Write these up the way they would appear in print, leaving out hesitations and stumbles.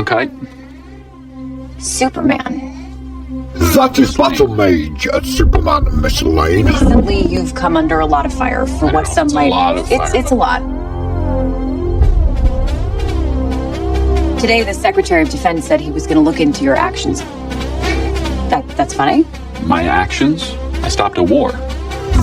Kite? Superman. That is Battle Mage at Superman, Miss Lane. Recently, you've come under a lot of fire for what some might. It's a lot. Today, the Secretary of Defense said he was going to look into your actions. That's funny. My actions? I stopped a war.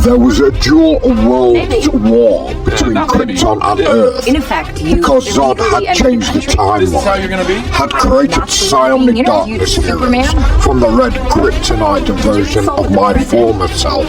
There was a dual world war between Krypton and Earth. In effect, you because Zod had changed the timeline. This is how you're gonna be? Had created psionic darkness heroes from the red kryptonite version of my former self,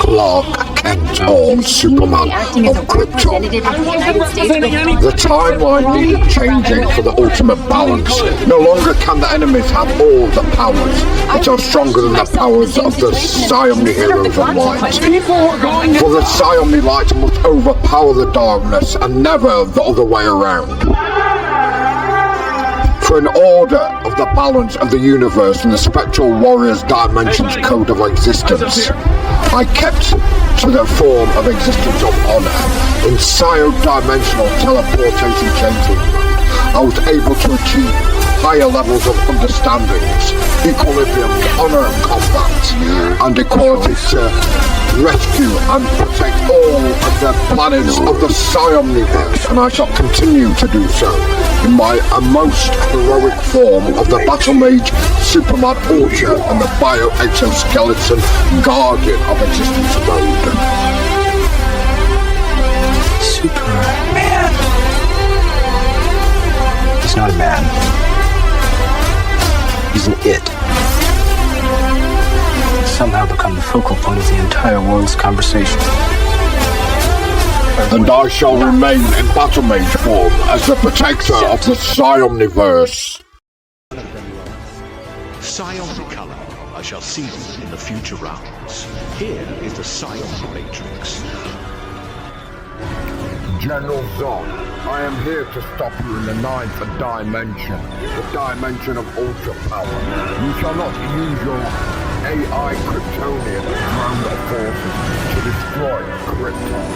Clark Kent, or Superman of Krypton. The timeline needed changing for the ultimate balance. No longer can the enemies have all the powers, which are stronger than the powers of the psionic heroes of light. For the psionic light must overpower the darkness and never the other way around. For an order of the balance of the universe and the Spectral Warriors Dimensions code of existence, I kept to the form of existence of honor in psio-dimensional teleportation changing. I was able to achieve higher levels of understandings, equilibrium, honor of combat, and equality to rescue and protect all of the planets of the Psioniverse, and I shall continue to do so in my most heroic form of the Battle Mage, Superman Ultra, and the Bio-Exoskeleton Guardian of Existence mode. Superman. He's not a man. He's an it. He's somehow become the focal point of the entire world's conversation. And I shall remain in Battle Mage form as the protector of the Psioniverse. Psionic color. I shall see them in the future rounds. Here is the Psionic Matrix. General Zod, I am here to stop you in the ninth dimension, the dimension of ultra power. You shall not use your AI Kryptonian ground forces to destroy Krypton.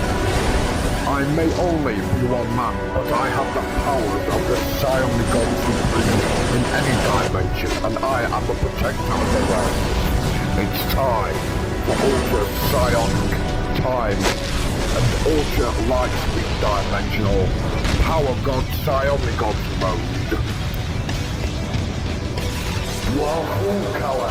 I may only be one man, but I have the powers of the Psionic God Supreme in any dimension, and I am the protector of the realm. It's time for ultra psionic time. And ultra light speed dimensional power god psionic god mode. You are full color.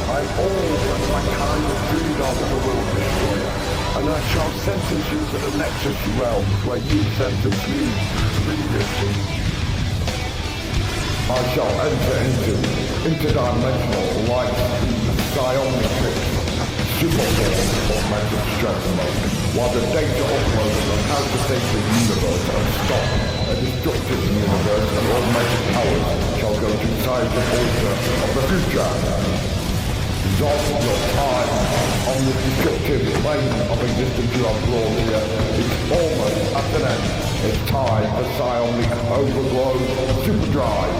I'm all that mankind has dreamed of the world destroyer, and I shall sentence you to the Nexus realm where you sentenced me previously. I shall enter into interdimensional light speed psionic superform augmented strength mode, while the data uploaded on how to save the universe and stop a destructive universe and augmented powers shall go to size the altar of the future. Zod, your time on the destructive plane of existence you have brought here is almost at an end. It's time for Psionic Overglow Superdrive.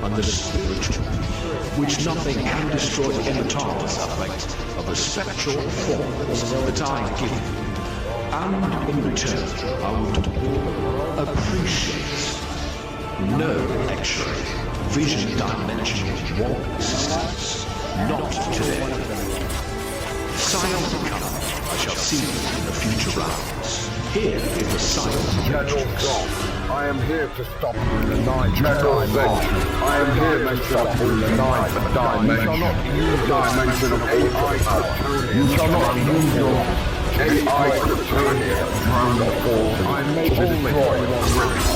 And the spiritual, which nothing can destroy the immortality of the spectral forms that I give you. And in return, I would appreciate no extra vision dimensional wall existence. Not today. Scion come, I shall see you in the future rounds. Here is the Scion Matrix. I am here to stop the ninth dimension. I am here to stop the ninth dimension of AI. You shall not use your AI Kryptonia round of force. I may destroy one race.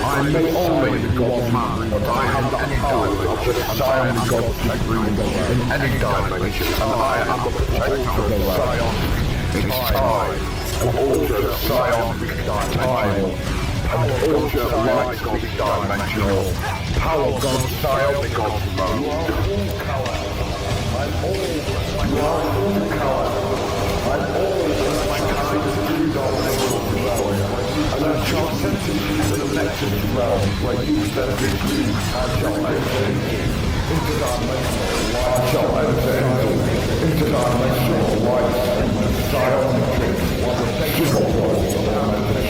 I may only go on man, but I have any dimension of the Scion God to bring in any dimension, and I am the protector of the Scion. It's time to alter the Scion time. And alter light dimensional power God Scion God mode. You are all color. You are all color. I'm all my kind of two-dimensional realm. And I shall send you to the next realm where you said this I shall enter interdimensional light. I shall enter interdimensional light and Scion while the sexual world of the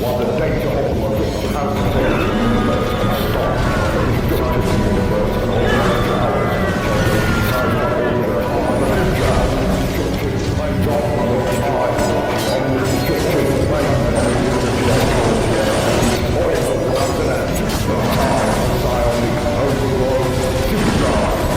while the data of the world has the universe can stop the destructive universe and all the powers and all the destructive laid on the time on the destructive plane oil of the net the time psionic overlord superdrive.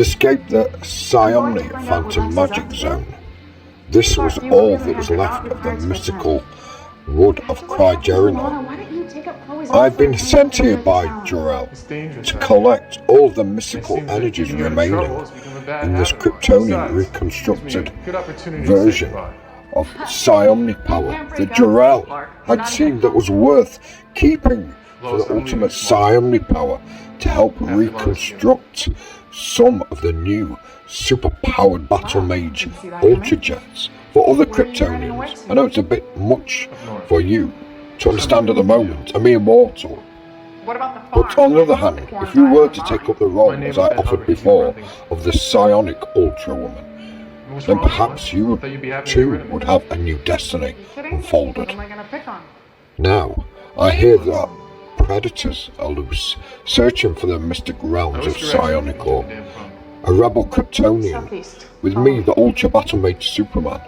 escaped the Psionic Phantom Magic Zone. This was all that was left of the mystical wood of Crigerinor. I've been sent here by Jor-El to collect all the mystical energies remaining in this Kryptonian reconstructed version of psionic power that Jor-El had seen that was worth keeping for the ultimate psionic power to help reconstruct some of the new super-powered battle mage Ultra Jets for other Kryptonians. I know it's a bit much for you to understand at the moment, a mere mortal. But on the other hand, if you were to take up the role, as I offered before, of the psionic Ultra Woman, then perhaps you too would have a new destiny unfolded. Now, I hear that predators are loose, searching for the mystic realms of psionic ore. A rebel Kryptonian, with me, the Ultra Battle Mage Superman.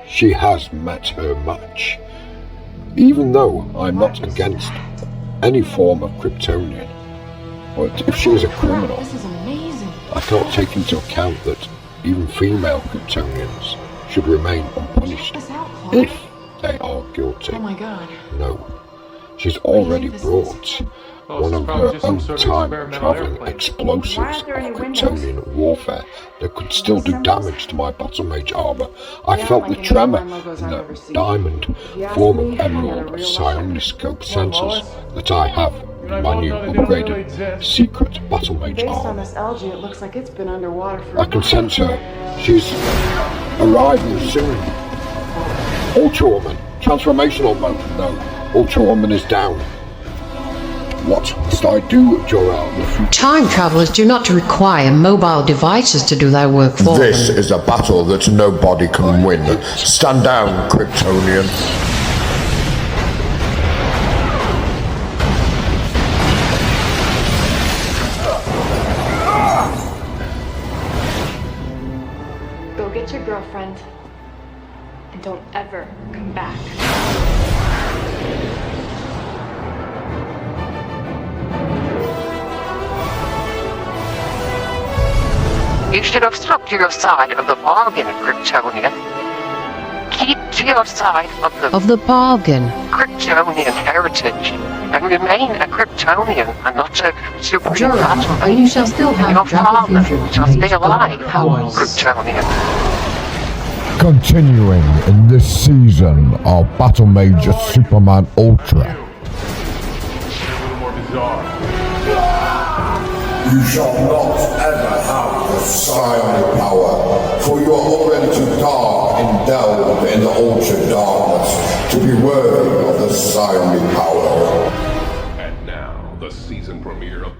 She has met her match. Even though I'm not against any form of Kryptonian, but if she is a criminal, I cannot take into account that even female Kryptonians should remain unpunished if they are guilty. Oh my God. No, she's already brought one of her own time-traveling explosives of Kryptonian warfare that could still do damage to my battle mage armor. I felt the tremor in the diamond form of emerald of psioniscope sensors that I have in my new upgraded secret battle mage armor. I can sense her. She's arriving soon. Ultra Woman, transformational mode. No, Ultra Woman is down. What must I do, Jor-El? Time travelers do not require mobile devices to do their work for This them. is a battle that nobody can win. Stand down, Kryptonian. Go get your girlfriend. And don't ever come back. You should have stuck to your side of the bargain, Kryptonian. Keep to your side Of the bargain. Kryptonian heritage, and remain a Kryptonian and not a super Jor-El, battle and you shall still have your Dragon father Fusion shall stay Mage alive, powers. Kryptonian. Continuing in this season of Battle Mage Superman Ultra. You shall not ever have the psionic power, for you are already too dark and delved in the ultra darkness to be worthy of the psionic power. And now, the season premiere of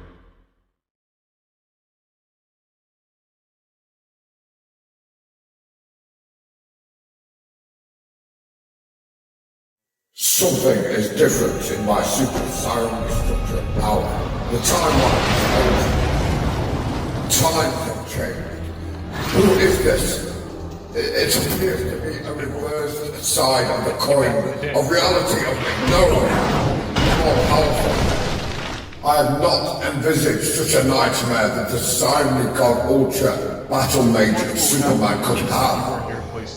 Something is different in my super psionic structure of power. The timeline is over. Times have changed. Who is this? It appears to be a reversed side of the coin of reality of no one more powerful. I have not envisaged such a nightmare that the psionic god Ultra Battle Mage Superman could have.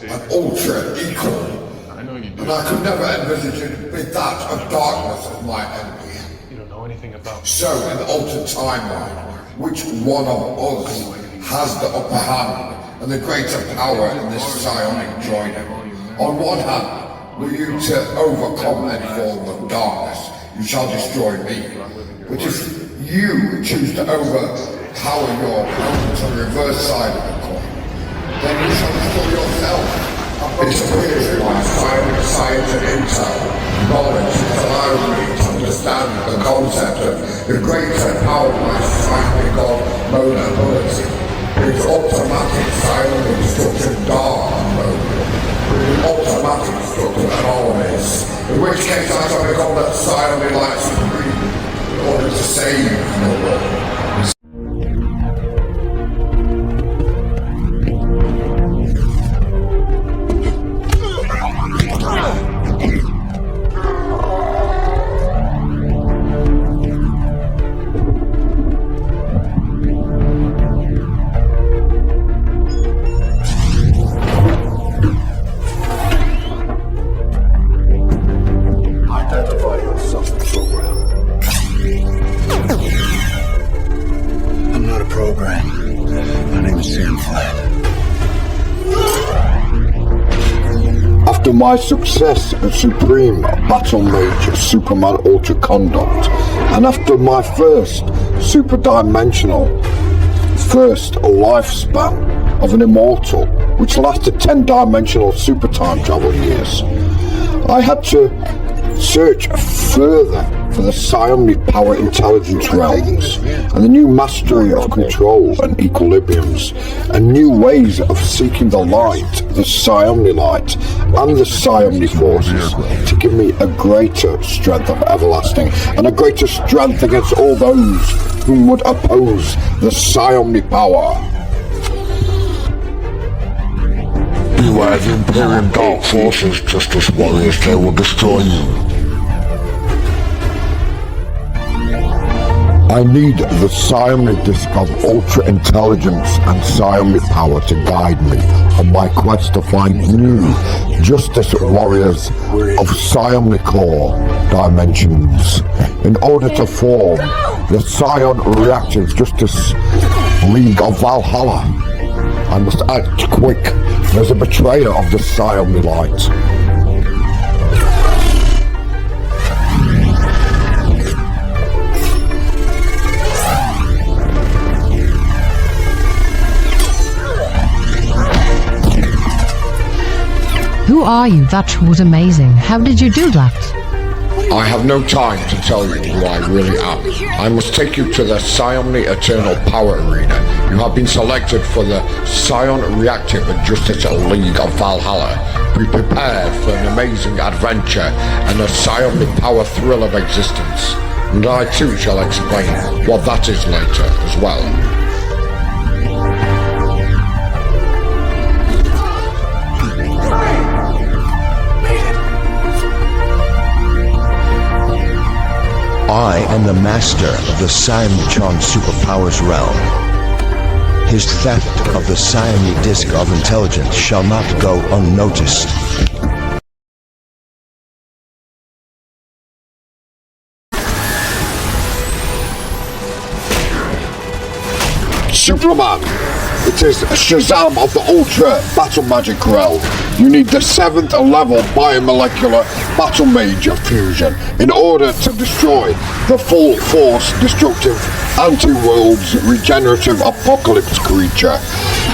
An Ultra equal. And I could never envisage it with that of darkness as my enemy. So, in the altered timeline, which one of us has the upper hand and the greater power in this psionic joining? On one hand, were you to overcome any form of darkness, you shall destroy me. But if you choose to overpower your opponent on the reverse side of the coin, then you shall destroy yourself. It appears in my science and intel, knowledge has allowed me to understand the concept of the greater power of my psionic god mode ability. It's automatic psionic structured dark mode. With automatic structured anomalies. In which case I shall become that psionic light supreme in order to save the world. After my success at Supreme Battle Mage Superman Ultra Conduct, and after my first super dimensional first lifespan of an immortal, which lasted 10-dimensional super time travel years, I had to search further for the psionic power intelligence realms and the new mastery of control and equilibriums and new ways of seeking the light, the psionic light and the psionic forces to give me a greater strength of everlasting and a greater strength against all those who would oppose the psionic power. Beware the Imperium Dark Forces, Justice Warriors, they will destroy you. I need the psionic disc of ultra intelligence and psionic power to guide me on my quest to find new Justice Warriors of psionic core dimensions in order to form the Psion Reactive Justice League of Valhalla. I must act quick. There's a betrayer of the psionic light. Who are you? That was amazing. How did you do that? I have no time to tell you who I really am. I must take you to the Psionic Eternal Power Arena. You have been selected for the Psion Reactive and Justice League of Valhalla. Be prepared for an amazing adventure and a psionic power thrill of existence. And I too shall explain what that is later as well. I am the master of the Psion superpowers realm. His theft of the psionic disc of intelligence shall not go unnoticed. Superman! It is Shazam of the Ultra Battle Magic realm. You need the 7th level biomolecular Battle Mage fusion in order to destroy the full force destructive anti-world's regenerative apocalypse creature.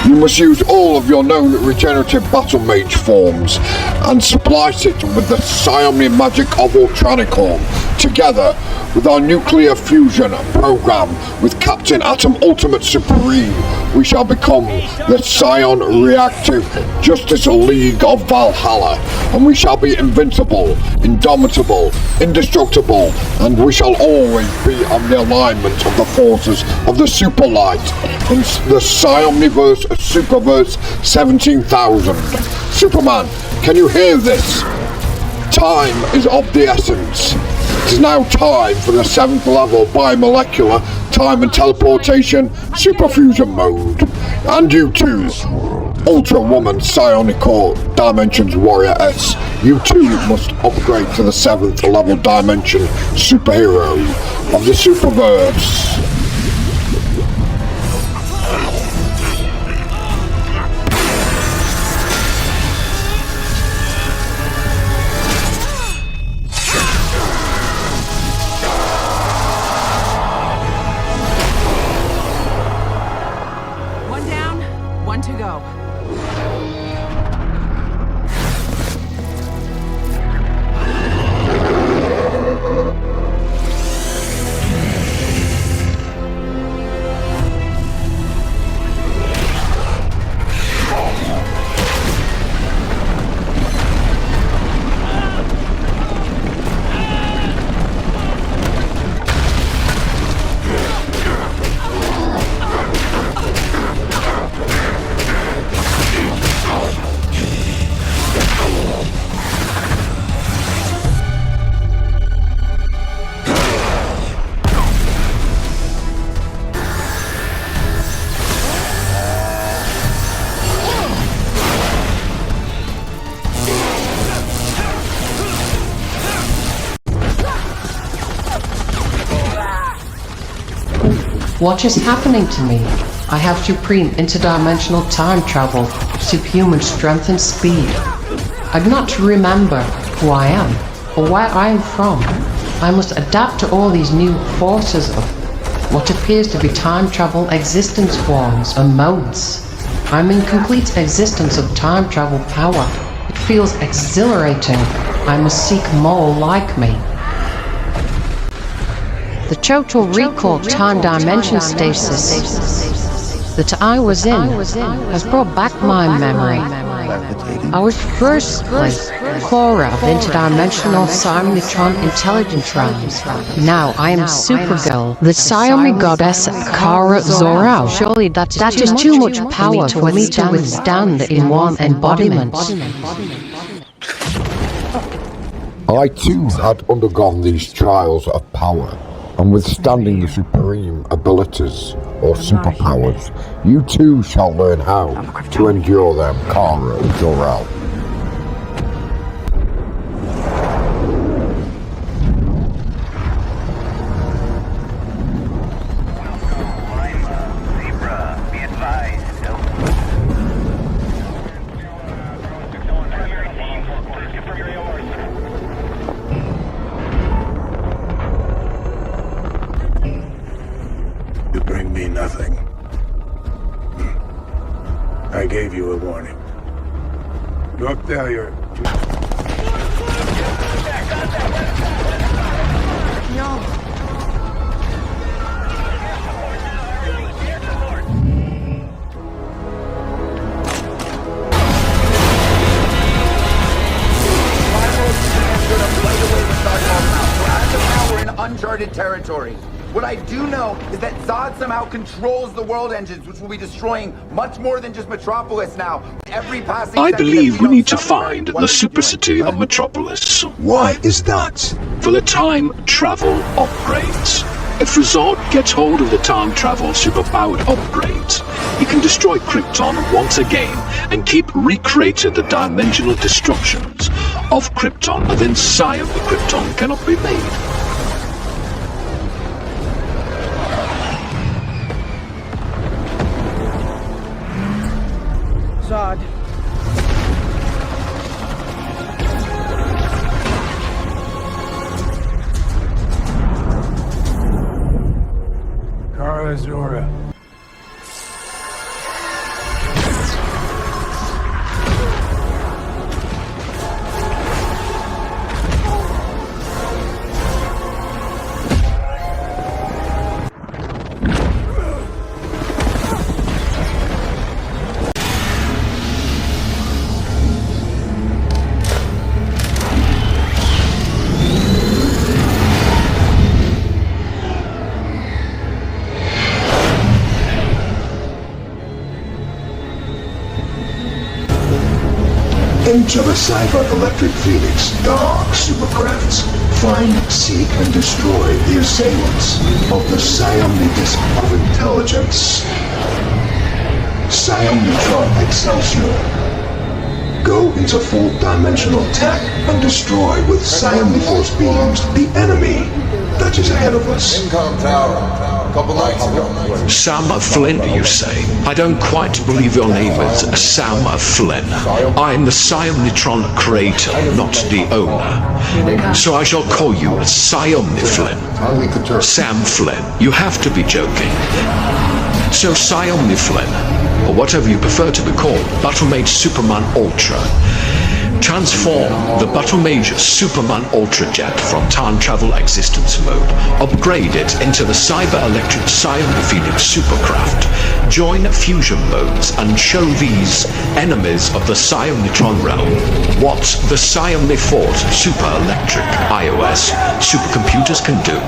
You must use all of your known regenerative Battle Mage forms and splice it with the psionic magic of Ultranicorn together with our nuclear fusion program with Captain Atom Ultimate Supreme. We shall become the Psion Reactive Justice League of Valhalla, and we shall be invincible, indomitable, indestructible, and we shall always be on the alignment of the forces of the super light in the Psioniverse Superverse 17,000. Superman, can you hear this? Time is of the essence. It is now time for the 7th level biomolecular time and teleportation superfusion mode. And you too, Ultra Woman Psionic Core Dimensions Warrior S, you too must upgrade to the 7th level dimension superhero of the Superverse. One to go. What is happening to me? I have supreme interdimensional time travel, superhuman strength and speed. I do not remember who I am or where I am from. I must adapt to all these new forces of what appears to be time travel existence forms and modes. I'm in complete existence of time travel power. It feels exhilarating. I must seek more like me. The total recall time dimension stasis that I was in has brought back my memory. I was firstly Cora of interdimensional Siamnitron intelligence realms. Now I am Supergirl, the Siamni goddess Kara Zor-El. Surely that is too much power for me to withstand in one embodiment. I too had undergone these trials of power, and withstanding the supreme abilities or superpowers, you too shall learn how to endure them, Kara Zor-El. You bring me nothing. I gave you a warning. Your failure to... We're in uncharted territory. What I do know is that Zod somehow controls the world engines, which will be destroying much more than just Metropolis now. Every passing I second believe that we don't need to stop find what the are you super doing? city of Metropolis Why is that? for the time travel upgrades. If Rizard gets hold of the time travel superpowered upgrades, he can destroy Krypton once again and keep recreating the dimensional destructions of Krypton, but then Siam of Krypton cannot be made. Zod. Kara Zor-El. Enter the cyber-electric Phoenix dark supercrafts. Find, seek, and destroy the assailants of the Siamnitis of Intelligence. Siamnitron Excelsior. Go into fourth-dimensional tech and destroy with Siamniforce beams the enemy that is ahead of us. Income tower. Couple nights ago. Sam Flynn, you say? I don't quite believe your name is Sam Flynn. I'm the Siamnitron creator, not the owner. So I shall call you Siamni Flynn. Sam Flynn, you have to be joking. So Siamni Flynn, or whatever you prefer to be called, Battlemage Superman Ultra. Transform the Battlemage Superman Ultra Jet from time travel existence mode. Upgrade it into the cyber-electric Siamni Phoenix supercraft. Join fusion modes and show these enemies of the Siamnitron realm what the Siamni Force super-electric iOS supercomputers can do.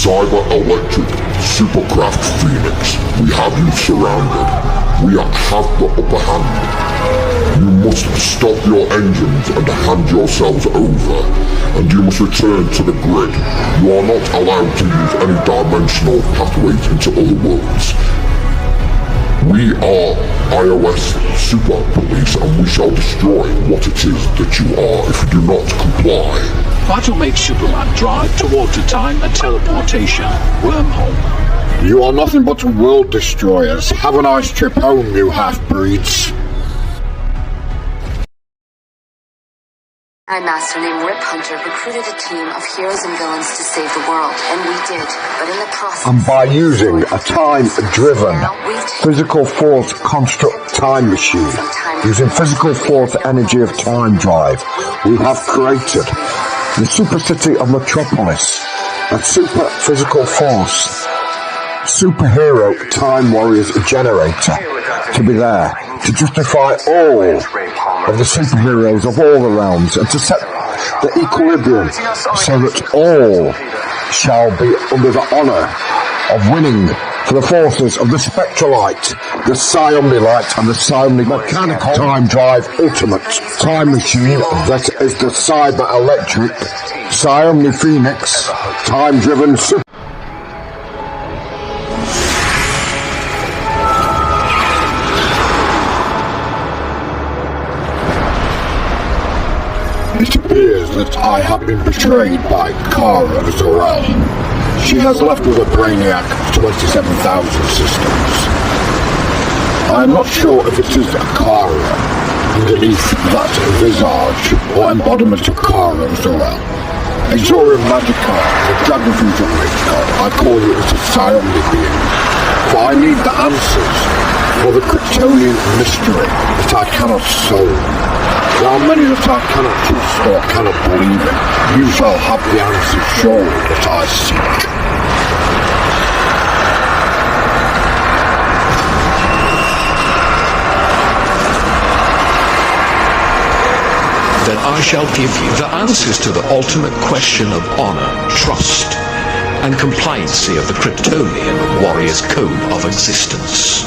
Cyber-electric supercraft Phoenix, we have you surrounded. We have the upper hand. You must stop your engines and hand yourselves over, and you must return to the grid. You are not allowed to use any dimensional pathways into other worlds. We are iOS Super Police, and we shall destroy what it is that you are if you do not comply. That'll make Superman drive towards a time and teleportation wormhole. You are nothing but world destroyers. Have a nice trip home, you half-breeds. Our master named Rip Hunter recruited a team of heroes and villains to save the world, and we did. But in the process, And by using a time-driven, physical force construct time machine, using physical force energy of time drive, we have created the super city of Metropolis, a super physical force, superhero time warriors generator, to be there to justify all of the superheroes of all the realms and to set the equilibrium so that all shall be under the honour of winning for the forces of the Spectralite, the Psiomnilite and the Psiomni Mechanical Time Drive Ultimate Time Machine that is the Cyber Electric Psiomni Phoenix Time Driven Super. It appears that I have been betrayed by Kara Zor-El. She has left with a brainiac of 27,000 systems. I am not sure if it is a Kara underneath that visage or embodiment of Kara Zor-El. Exorium Magica, the Dragon Fusion Mage God, I call you as a Psionic being, for I need the answers for the Kryptonian mystery that I cannot solve. There are many that I cannot trust or cannot believe in. You shall have the answers surely that I seek. Then I shall give you the answers to the ultimate question of honor, trust, and compliancy of the Kryptonian Warrior's Code of Existence.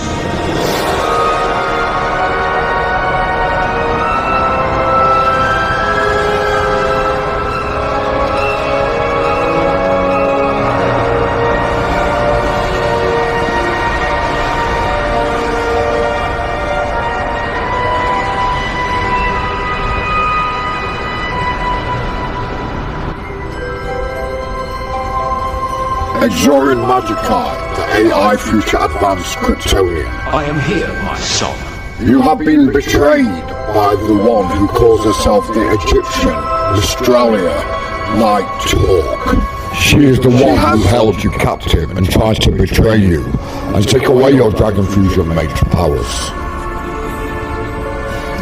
Exorium Magicae, the AI Future Advanced Kryptonian. I am here, my son. You have been betrayed by the one who calls herself the Egyptian Australia Nighthawk. She is the one who held you captive and tried to betray you and take away your Dragon Fusion Mage powers.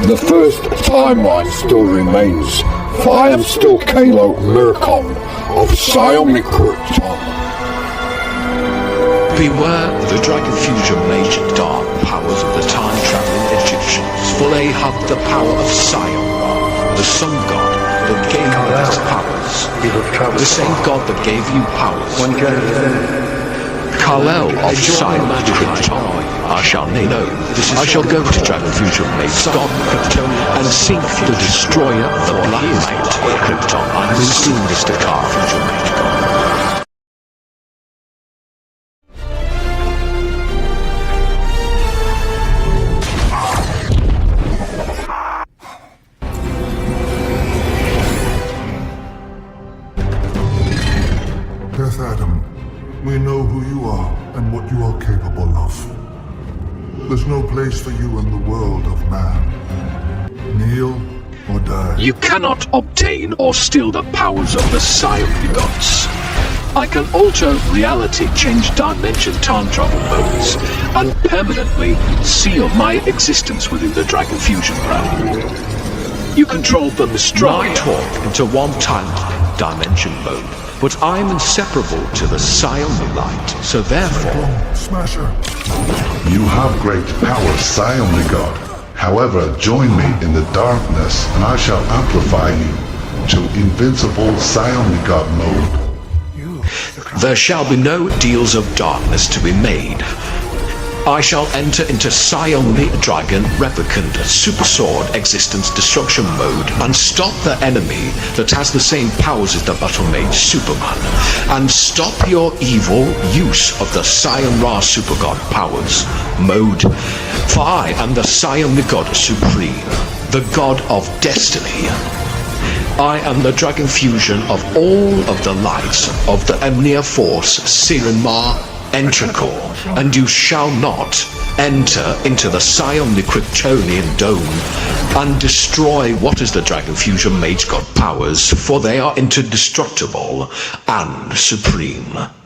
The first timeline still remains, for I am still Kalo Mirkon of Psionic Krypton. Beware the Dragon Fusion Mage dark powers of the time-traveling Egyptians, for they have the power of Sion, the sun god that gave you these powers, the same god that gave you powers. Kal-El of Sion Krypton, I shall know. I shall go to Dragon Fusion Mage God Krypton and seek the destroyer of the Black Knight Krypton. I will soon Mr. Dragon Fusion Mage God. Death Adam, we know who you are and what you are capable of. There's no place for you in the world of man. Kneel or die. You cannot obtain or steal the powers of the Psionic gods. I can alter reality, change dimension, time travel modes, and permanently seal my existence within the Dragon Fusion realm. You control the Destroyer Nighthawk into one-time dimension mode, but I'm inseparable to the Psionic, so therefore... Smasher. You have great power, Psionic God. However, join me in the darkness, and I shall amplify you to invincible Psionic God mode. There shall be no deals of darkness to be made. I shall enter into Psionic Dragon Replicant Super Sword Existence Destruction Mode and stop the enemy that has the same powers as the Battle Mage Superman, and stop your evil use of the Psion Ra Super God powers mode. For I am the Psionic God Supreme, the God of Destiny. I am the dragon fusion of all of the lights of the Emnia Force Sirenmar Entracore, and you shall not enter into the Psionic Kryptonian Dome and destroy what is the Dragon Fusion Mage God powers, for they are indestructible and supreme.